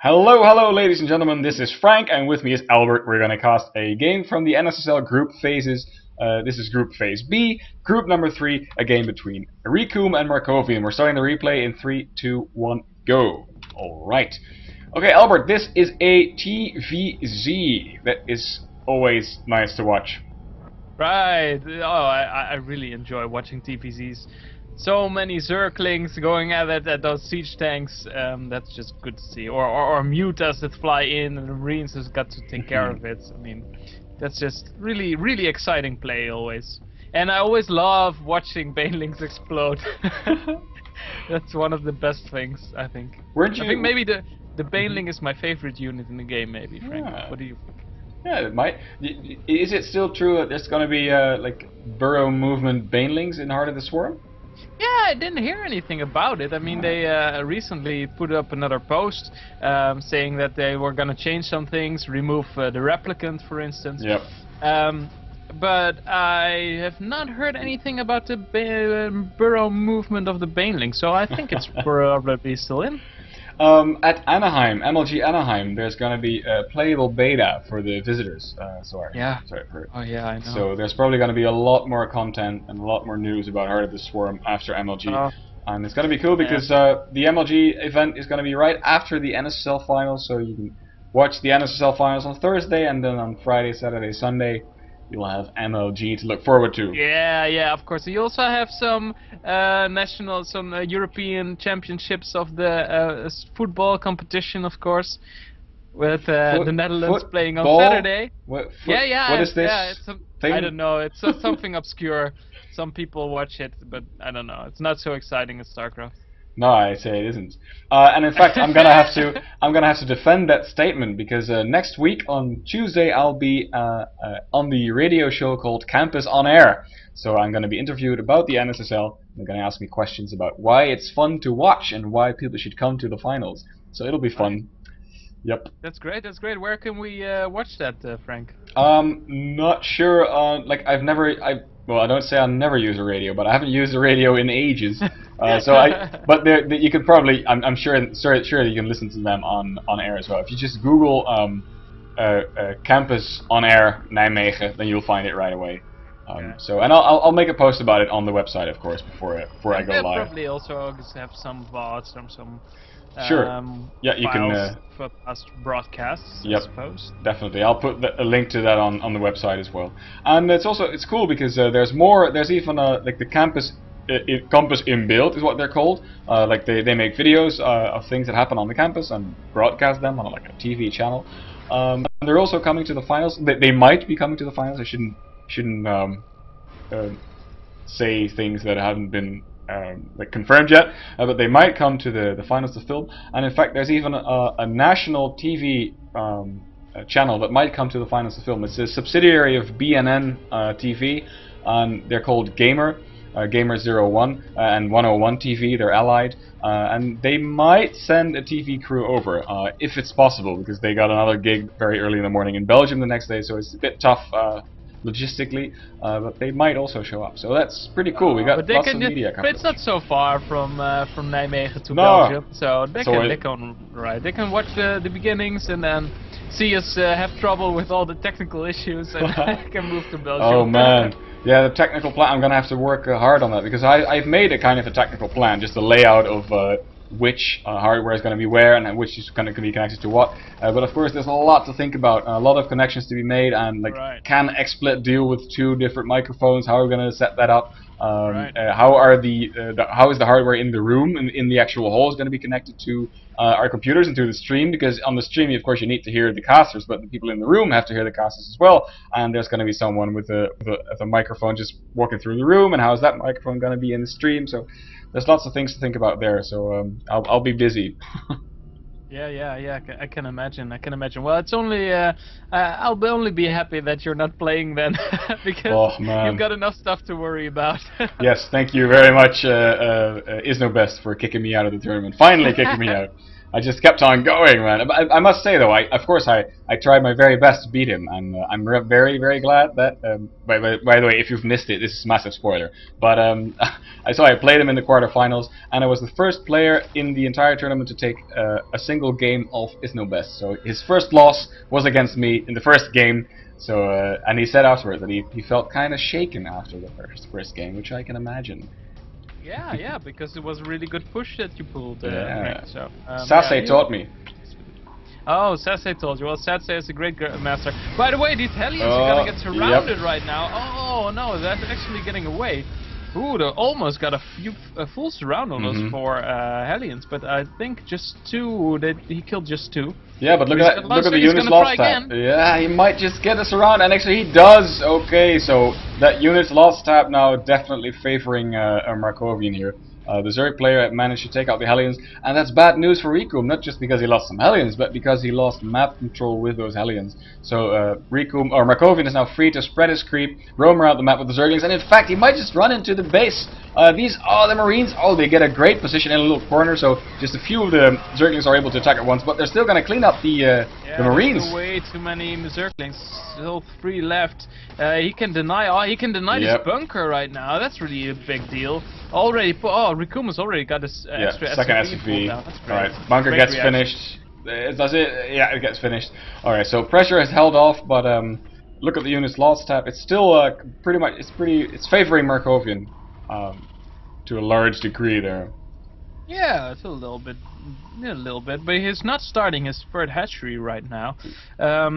Hello, hello, ladies and gentlemen. This is Frank, and with me is Albert. We're going to cast a game from the NSSL group phases. This is Group Phase B, Group number 3, a game between Recoome and Markovian. We're starting the replay in 3, 2, 1, go. Alright. Okay, Albert, this is a TVZ. That is always nice to watch. Right. Oh, I really enjoy watching TPCs. So many Zerglings going at it at those siege tanks. That's just good to see. Or mutas that fly in and the Marines has got to take care of it. I mean, that's just really exciting play always. And I always love watching banelings explode. That's one of the best things, I think. I think maybe the baneling is my favorite unit in the game, maybe, Frank. Yeah. What do you think? Yeah, it might. Is it still true that there's going to be like burrow movement banelings in Heart of the Swarm? Yeah, I didn't hear anything about it. I mean, they recently put up another post saying that they were going to change some things, remove the replicant, for instance. Yep. But I have not heard anything about the burrow movement of the baneling, so I think it's probably still in. At Anaheim, MLG Anaheim, there's going to be a playable beta for the visitors. Yeah. Sorry, Oh yeah, I know. So there's probably going to be a lot more content and a lot more news about Heart of the Swarm after MLG. And it's going to be cool because the MLG event is going to be right after the NSSL finals, so you can watch the NSSL finals on Thursday, and then on Friday, Saturday, Sunday, you'll have MLG to look forward to. Yeah, of course. You also have some European championships of the football competition, of course, with the Netherlands playing on Saturday. What is this? Yeah, it's I don't know. It's something obscure. Some people watch it, but I don't know. It's not so exciting as StarCraft. No, I say it isn't. And in fact, I'm gonna have to defend that statement because next week on Tuesday I'll be on the radio show called Campus on Air. So I'm gonna be interviewed about the NSSL. They're gonna ask me questions about why it's fun to watch and why people should come to the finals. So it'll be fun. Yep. That's great. That's great. Where can we watch that, Frank? Not sure. Well, I don't say I'll never use a radio, but I haven't used a radio in ages. But you could probably, I'm sure you can listen to them on air as well. If you just Google Campus on Air Nijmegen, then you'll find it right away. And I'll make a post about it on the website, of course, before I go live. They'll probably also have some VODs or some. Sure. Yeah, you can. For past broadcasts, yep, I suppose. Definitely. I'll put a link to that on the website as well. And it's cool because there's more. There's even like the campus in build is what they're called. Like they make videos of things that happen on the campus and broadcast them on like a TV channel. And they're also coming to the finals. They might be coming to the finals. I shouldn't say things that haven't been confirmed yet, but they might come to the finals to film. And in fact, there's even a national TV channel that might come to the finals to film. It's a subsidiary of BNN TV, and they're called Gamer 01 and 101 TV. They're allied, and they might send a TV crew over if it's possible, because they got another gig very early in the morning in Belgium the next day, so it's a bit tough logistically, but they might also show up, so that's pretty cool. We got lots of media coverage. But it's not so far from Nijmegen to Belgium, so they can watch the beginnings and then see us have trouble with all the technical issues and can move to Belgium. Oh man, yeah, the technical plan. I'm gonna have to work hard on that because I've made a kind of a technical plan, just a layout of which hardware is going to be where and which is going to be connected to what. But of course, there's a lot to think about, a lot of connections to be made, and can XSplit deal with 2 different microphones? How are we going to set that up? How is the hardware in the room in the actual hall is going to be connected to our computers and to the stream? Because on the stream, of course, you need to hear the casters, but the people in the room have to hear the casters as well. And there's going to be someone with a microphone just walking through the room, and how is that microphone going to be in the stream? So there's lots of things to think about there. So I'll be busy. Yeah. I can imagine. Well, it's only I'll only be happy that you're not playing then, because you've got enough stuff to worry about. Yes, thank you very much, Is No Best, for kicking me out of the tournament. Finally kicking me out. I just kept on going, man. I must say though, of course I tried my very best to beat him, and I'm very very glad that. By the way, if you've missed it, this is a massive spoiler. But I played him in the quarterfinals, and I was the first player in the entire tournament to take a single game off is no best. So his first loss was against me in the first game. So and he said afterwards that he felt kind of shaken after the first game, which I can imagine. Yeah, because it was a really good push that you pulled. Frank, so, Sase taught me. Oh, Sase told you. Well, Sase is a great master. By the way, these Hellions are gonna get surrounded right now. Oh no, that's actually getting away. Ooh, they almost got a full surround on those 4 Hellions, but I think just 2. He killed just 2. Yeah, but look at the unit's lost tap. Yeah, he might just get us around, and actually he does. Okay, so that unit's lost tap now definitely favoring Markovian here. The Zerg player managed to take out the Hellions, and that's bad news for Recoome, not just because he lost some Hellions, but because he lost map control with those Hellions. So Recoome, or Markovian is now free to spread his creep, roam around the map with the Zerglings, and in fact he might just run into the base. The Marines, they get a great position in a little corner, so just a few of the Zerglings are able to attack at once, but they're still going to clean up the Marines. Way too many Zerglings, still 3 left. He can deny this bunker right now. That's really a big deal. Already, Recoome has already got this extra second SCV. Alright, bunker gets finished. Does it? Yeah, it gets finished. Alright, so pressure has held off, but look at the unit's lost tap. It's still pretty much. It's favoring Markovian to a large degree there. Yeah, it's a little bit, but he's not starting his third hatchery right now.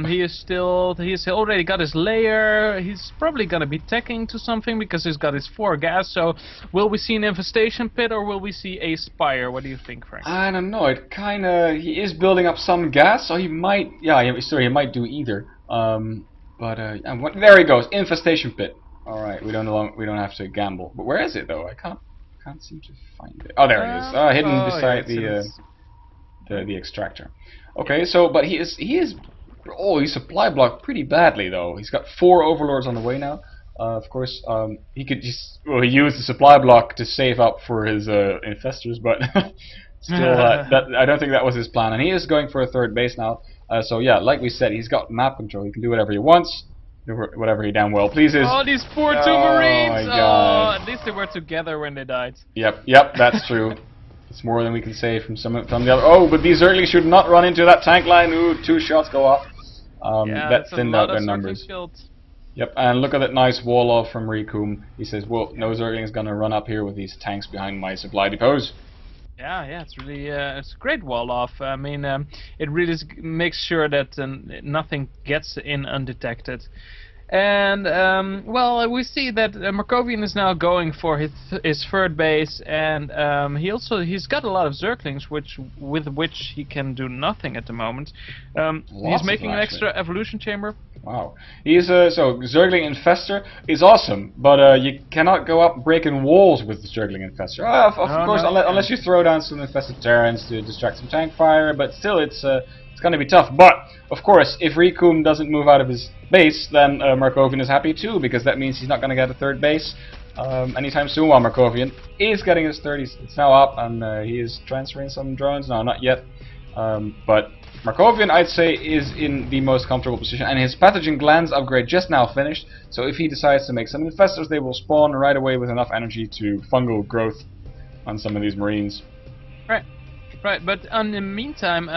He's already got his layer. He's probably gonna be teching to something because he's got his 4 gas. So, will we see an infestation pit or will we see a spire? What do you think, Frank? I don't know. He is building up some gas, so he might. Yeah, he might do either. There he goes, infestation pit. All right, we don't have to gamble. But where is it though? I can't seem to find it. Oh, there it is. Hidden beside the extractor. Okay, so but he's supply blocked pretty badly though. He's got 4 overlords on the way now. Of course, he could just he used the supply block to save up for his infestors, but still, I don't think that was his plan. And he is going for a 3rd base now. So yeah, like we said, he's got map control. He can do whatever he wants. Whatever he damn well pleases. Oh, these poor 2 Marines! My God. At least they were together when they died. Yep, that's true. It's more than we can say from the other. Oh, but these Zerglings should not run into that tank line. Ooh, 2 shots go off. That thinned out their numbers. Yep, and look at that nice wall off from Recoome. He says, well, no Zergling's gonna run up here with these tanks behind my supply depots. Yeah, it's really it's a great wall off. I mean, it really makes sure that nothing gets in undetected. And well, we see that Markovian is now going for his 3rd base, and he's got a lot of Zerglings, with which he can do nothing at the moment. He's making an extra evolution chamber. Wow, he's so Zergling Infestor is awesome, but you cannot go up breaking walls with the Zergling Infestor. Of course, unless you throw down some infested Terrans to distract some tank fire, but still, it's going to be tough. But of course, if Recoome doesn't move out of his base, then Markovian is happy too, because that means he's not going to get a 3rd base anytime soon. While Markovian is getting his 30s, it's now up, and he is transferring some drones. No, not yet, but Markovian, I'd say, is in the most comfortable position, and his pathogen glands upgrade just now finished, so if he decides to make some infestors, they will spawn right away with enough energy to fungal growth on some of these Marines. Right, but in the meantime,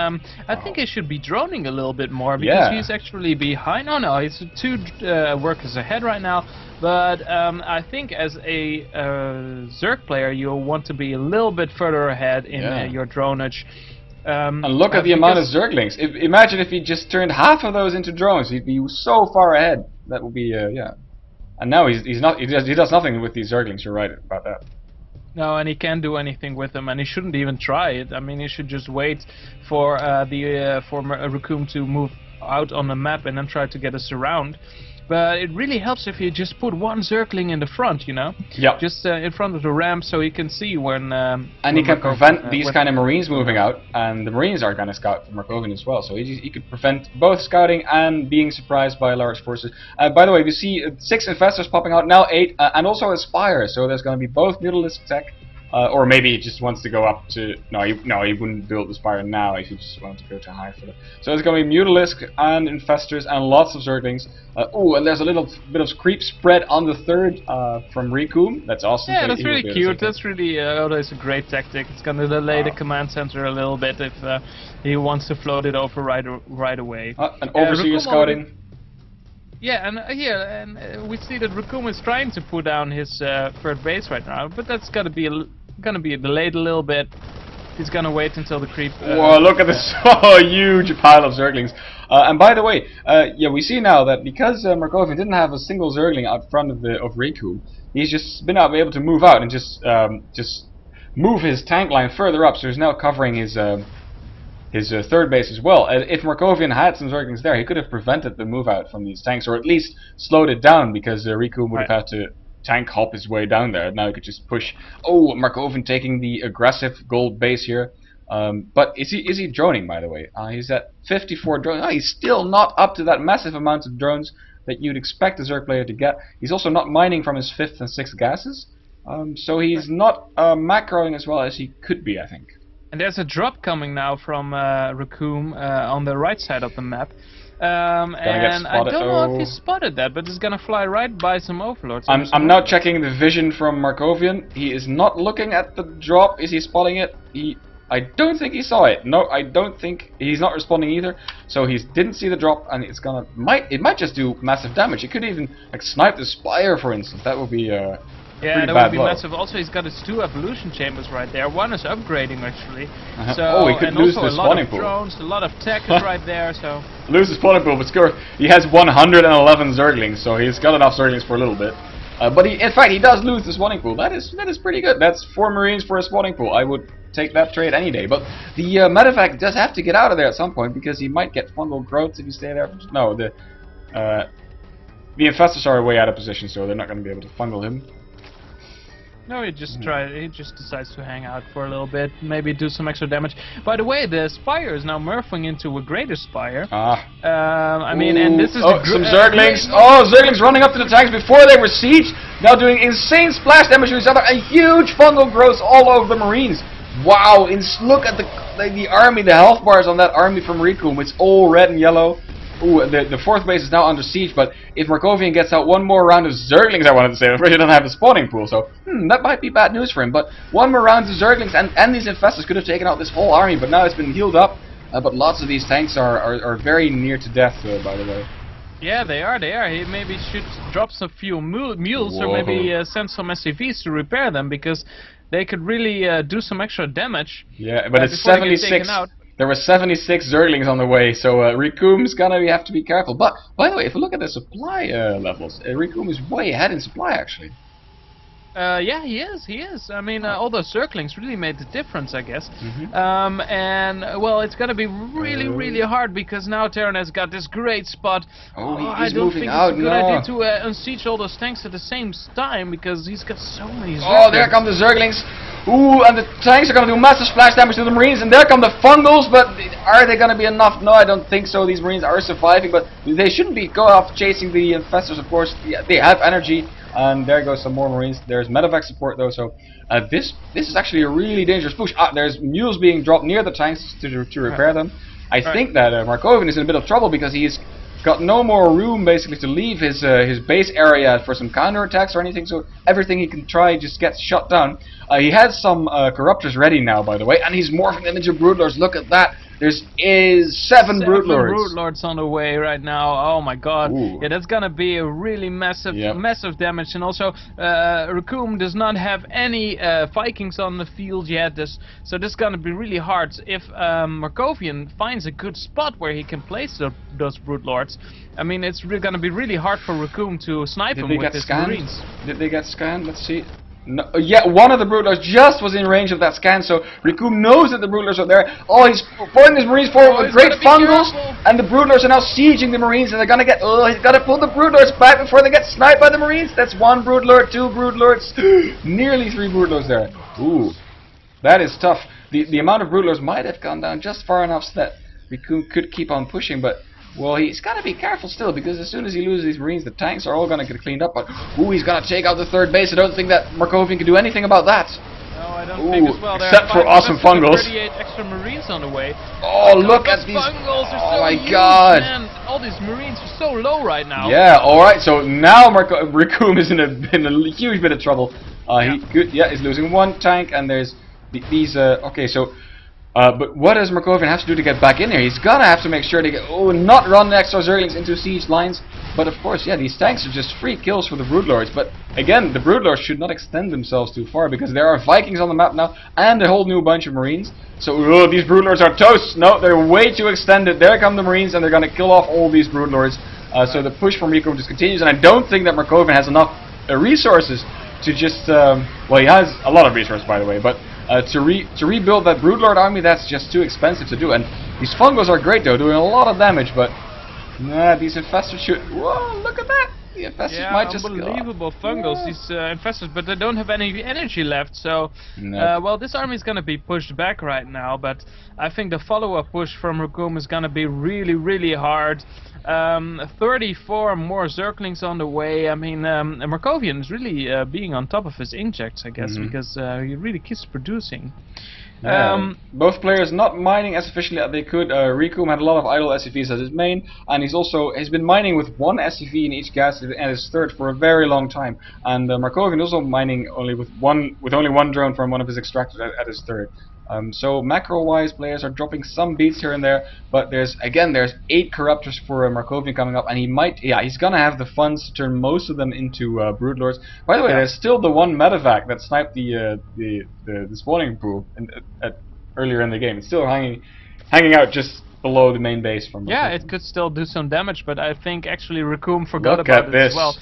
I think he should be droning a little bit more, because he's actually behind. No, he's 2 workers ahead right now, but I think as a Zerg player, you'll want to be a little bit further ahead in your dronage. And look at the amount of Zerglings. Imagine if he just turned half of those into drones. He'd be so far ahead. That would be And now he does nothing with these Zerglings. You're right about that. No, and he can't do anything with them, and he shouldn't even try it. I mean, he should just wait for Recoome to move out on the map and then try to get us around. But it really helps if you just put 1 Zergling in the front, you know? Yeah. Just in front of the ramp, so he can see when... and he can prevent these kind of Marines moving out, and the Marines are going to scout for Markovian as well. So he could prevent both scouting and being surprised by large forces. By the way, we see 6 Infestors popping out, now 8, and also a Spire. So there's going to be both Mutalistic tech Or maybe he just wants to go up to... No, he wouldn't build the Spire now if he just wanted to go too high for that. So it's going to be Mutalisk and Infestors and lots of Zerglings. Oh, and there's a little bit of creep spread on the third from Recoome. That's awesome. Yeah, that's really cute. That's really always a great tactic. It's going to delay the command center a little bit if he wants to float it over right away. An Overseer scouting. Yeah, and here we see that Recoome is trying to put down his third base right now, but that's gonna be delayed a little bit. He's gonna wait until the creep. Whoa! Look at this huge pile of Zerglings. And by the way, yeah, we see now that because Markovian didn't have a single Zergling out front of Recoome, he's just been able to move out and just move his tank line further up. So he's now covering his third base as well. If Markovian had some Zerglings there, he could have prevented the move out from these tanks, or at least slowed it down, because Recoome would have had to tank hop his way down there. Now he could just push. Oh, Markovian taking the aggressive gold base here. But is he droning, by the way? He's at 54 drones. Oh, he's still not up to that massive amount of drones that you'd expect a Zerg player to get. He's also not mining from his 5th and 6th gases. So he's not macroing as well as he could be, I think. And there's a drop coming now from Recoome on the right side of the map. And I don't know if he spotted that, but it's gonna fly right by some Overlords. I'm now checking the vision from Markovian. He is not looking at the drop. Is he spotting it? I don't think he saw it. No, I don't think he's not responding either. So he didn't see the drop, and it's gonna it might just do massive damage. It could even like snipe the Spire, for instance. That would be yeah, that would be massive. Also, he's got his 2 evolution chambers right there. One is upgrading actually. So, he could lose the spawning pool. A lot of drones, a lot of tech is right there. So lose the spawning pool, but score. He has 111 Zerglings, so he's got enough Zerglings for a little bit. But in fact, he does lose the spawning pool. That is pretty good. That's 4 Marines for a spawning pool. I would take that trade any day. But the medevac does have to get out of there at some point, because he might get fungal growths if you stay there. No, the Infestors are way out of position, so they're not going to be able to fungal him. No, he just decides to hang out for a little bit, maybe do some extra damage. By the way, the Spire is now morphing into a greater Spire. I mean, and this is some Zerglings. Zerglings running up to the tanks before they were sieged. Now doing insane splash damage to each other. A huge fungal growth all over the Marines. Wow! Look at the army, the health bars on that army from Recoome. It's all red and yellow. Ooh, the 4th base is now under siege, but if Markovian gets out one more round of Zerglings, I wanted to say, I'm afraid he doesn't have the spawning pool, so that might be bad news for him. But one more round of Zerglings, and these Infestors could have taken out this whole army, but now it's been healed up. But lots of these tanks are very near to death, by the way. Yeah, they are. He maybe should drop some few mules, or maybe send some SCVs to repair them, because they could really do some extra damage. Yeah, but it's 76. There were 76 Zerglings on the way, so Recoome's gonna have to be careful. But, by the way, if you look at the supply levels, Recoome is way ahead in supply, actually. Yeah, he is. I mean, all those Zerglings really made the difference, I guess. And, well, it's gonna be really hard, because now Terran has got this great spot. I don't think it's a good idea to unsiege all those tanks at the same time, because he's got so many Zerglings. Oh, there come the Zerglings. Ooh, and the tanks are going to do massive splash damage to the Marines, and there come the Fungals, but are they going to be enough? No, I don't think so. These Marines are surviving, but they shouldn't be go off chasing the Infestors, of course. Yeah, they have energy, and there goes some more Marines. There's medevac support, though, so this is actually a really dangerous push. There's mules being dropped near the tanks to repair them. I think that Markovian is in a bit of trouble, because he's got no more room basically to leave his base area for some counterattacks or anything, so everything he can try just gets shut down. He has some corruptors ready now, by the way, and he's morphing them into Broodlords. Look at that. There's 7 Broodlords. 7 Broodlords on the way right now. Oh my god. Ooh. Yeah, that's gonna be a really massive damage. And also, Recoome does not have any Vikings on the field yet, so this is gonna be really hard. If Markovian finds a good spot where he can place those Broodlords, I mean, it's gonna be really hard for Recoome to snipe him with his Marines. Did they get scanned? Let's see. No, yeah, one of the Broodlords just was in range of that scan, so Recoome knows that the Broodlords are there. Oh, he's pointing his Marines forward with great Fungals, and the Broodlords are now sieging the Marines, and they're gonna get. Oh, he's gotta pull the Broodlords back before they get sniped by the Marines. That's 1 Broodlord, 2 Broodlords, nearly 3 Broodlords there. Ooh, that is tough. The amount of Broodlords might have gone down just far enough so that Recoome could keep on pushing, but. Well, he's got to be careful still, because as soon as he loses these Marines, the tanks are all going to get cleaned up. But, ooh, he's going to take out the 3rd base. I don't think that Markovian can do anything about that. No, I don't think as well. There Except are for awesome fungals. 38 extra marines on the way. Oh, God, look those at these! fungals are Oh so my huge, god! man. All these marines are so low right now. Yeah. All right. So now Recoome is in a huge bit of trouble. He's losing one tank, and there's these. Okay, so. But what does Markovian have to do to get back in here? He's gonna have to make sure to get not run the extra Zerglings into siege lines. But of course, yeah, these tanks are just free kills for the Broodlords. But again, the Broodlords should not extend themselves too far because there are Vikings on the map now and a whole new bunch of Marines. So these Broodlords are toast. No, they're way too extended. There come the Marines, and they're gonna kill off all these Broodlords. So the push from Recoome just continues, and I don't think that Markovian has enough resources to just. Well, he has a lot of resources, by the way, but. To rebuild that Broodlord army, that's just too expensive to do. And these fungos are great though, doing a lot of damage, but nah, these infestors should. Whoa, look at that! The infestors might just. Unbelievable fungos, these infestors, but they don't have any energy left. So, well, this army is gonna be pushed back right now. But I think the follow-up push from Recoome is gonna be really, really hard. 34 more Zerglings on the way. I mean, Markovian is really being on top of his injects, I guess, because he really keeps producing. Yeah. Both players not mining as efficiently as they could. Recoome had a lot of idle SCVs as his main, and he's been mining with one SCV in each gas and his third for a very long time. And Markovian also mining only with only one drone from one of his extractors at his third. So macro-wise, players are dropping some beats here and there, but there's 8 corruptors for Markovian coming up, and he's gonna have the funds to turn most of them into Broodlords. By the way, there's still the one medevac that sniped the spawning pool earlier in the game. It's still hanging out just below the main base from. Yeah, it could still do some damage, but I think actually Recoome forgot about it as well.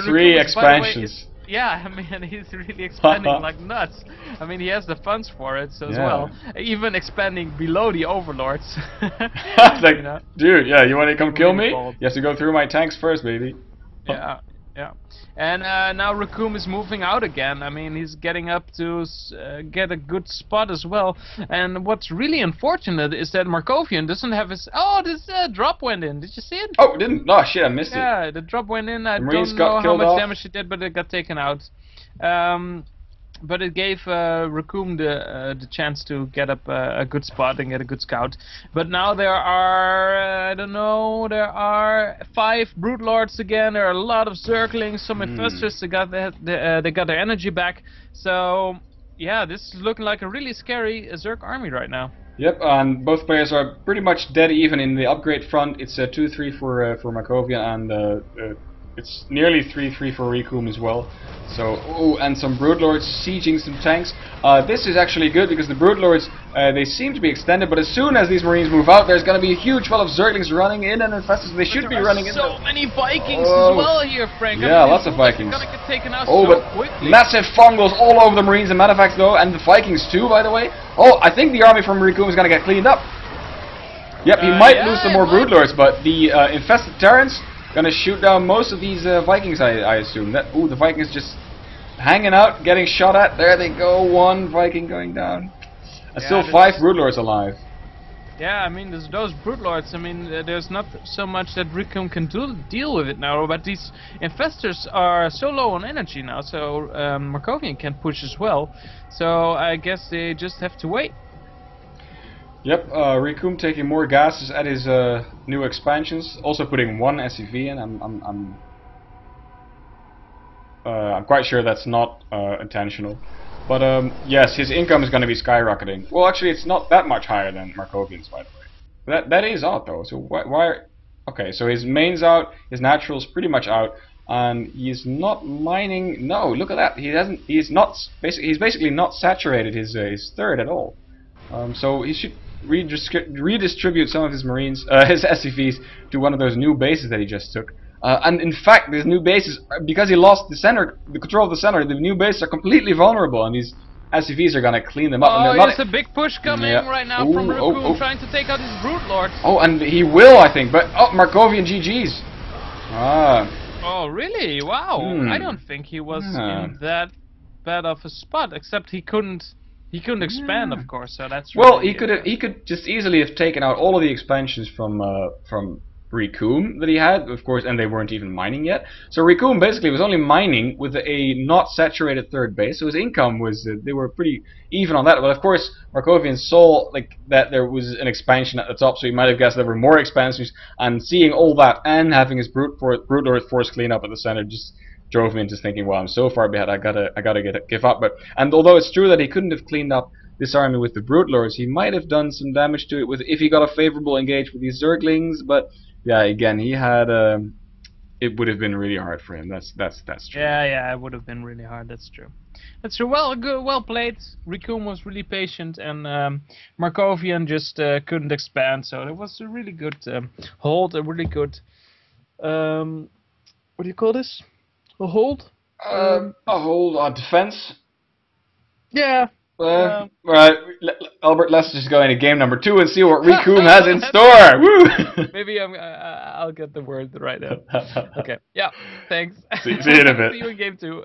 3 expansions. Yeah, I mean, he's really expanding like nuts. I mean, he has the funds for it as well. Even expanding below the overlords. Like, dude, yeah, you want to come kill me? You have to go through my tanks first, baby. Yeah. And now Recoome is moving out again. I mean, he's getting up to get a good spot as well. And what's really unfortunate is that Markovian doesn't have his. Oh, this drop went in. Did you see it? Oh, didn't? Oh shit, I missed it. Yeah, the drop went in. I don't know how much damage it did, but it got taken out. But it gave Recoome the chance to get up a good spot and get a good scout. But now there are, I don't know, there are 5 Broodlords again. There are a lot of Zerglings, some infestors. They got their energy back. So yeah, this is looking like a really scary Zerg army right now. Yep, and both players are pretty much dead even in the upgrade front. It's 2-3 for Markovian, and it's nearly 3-3 for Recoome as well. So, and some Broodlords sieging some tanks. This is actually good because the Broodlords, they seem to be extended, but as soon as these Marines move out, there's going to be a huge wall of Zerglings running in and infestors. They should be running in. So many Vikings as well here, Frank. Yeah, lots of Vikings. Gonna get taken out but quickly. Massive fungals all over the Marines and Medevac's though, and the Vikings too, by the way. Oh, I think the army from Recoome is going to get cleaned up. Yep, he might lose some more Broodlords, but the infested Terrans gonna shoot down most of these Vikings, I assume. The Vikings just hanging out, getting shot at. There they go, 1 Viking going down. Still 5 Broodlords alive. Yeah, I mean, those Broodlords, I mean, there's not so much that Recoome can deal with it now, but these infestors are so low on energy now, so Markovian can push as well. So I guess they just have to wait. Yep, Recoome taking more gases at his new expansions, also putting 1 SCV in. I'm quite sure that's not intentional, but yes, his income is going to be skyrocketing. Well, actually, it's not that much higher than Markovian's, by the way. That is out though. So why? Okay, so his main's out, his natural's pretty much out, and he's not mining. No, look at that. He's basically not saturated his third at all. So he should redistribute some of his Marines, his SCVs, to one of those new bases that he just took. And in fact, these new bases, because he lost the control of the center, the new bases are completely vulnerable, and these SCVs are gonna clean them up. Oh, there's a big push coming right now from Recoome, trying to take out his Broodlords. Oh, and he will, I think, but Markovian GG's. Oh, really? Wow. I don't think he was in that bad of a spot, except he couldn't expand, of course. So that's well, he could just easily have taken out all of the expansions from Recoome that he had, of course, and they weren't even mining yet. So Recoome basically was only mining with a not saturated third base, so his income was, they were pretty even on that. But of course, Markovian saw like that there was an expansion at the top, so he might have guessed there were more expansions, and seeing all that and having his Brute Lord force clean up at the center just drove me into thinking, well, I'm so far behind, I gotta give up. But and although it's true that he couldn't have cleaned up this army with the Brute Lords, he might have done some damage to it with if he got a favorable engage with these Zerglings, but yeah, again, he had it would have been really hard for him. That's true. Yeah, it would have been really hard. That's true. That's true. Well, good, well played. Recoome was really patient, and Markovian just couldn't expand. So it was a really good hold. A really good what do you call this? A hold? A hold on defense. Yeah. Right, Albert, let's just go into game number 2 and see what Recoome has in store. Woo! Maybe I'll get the word right now. Okay. Yeah. Thanks. See you in a bit. See you in game 2.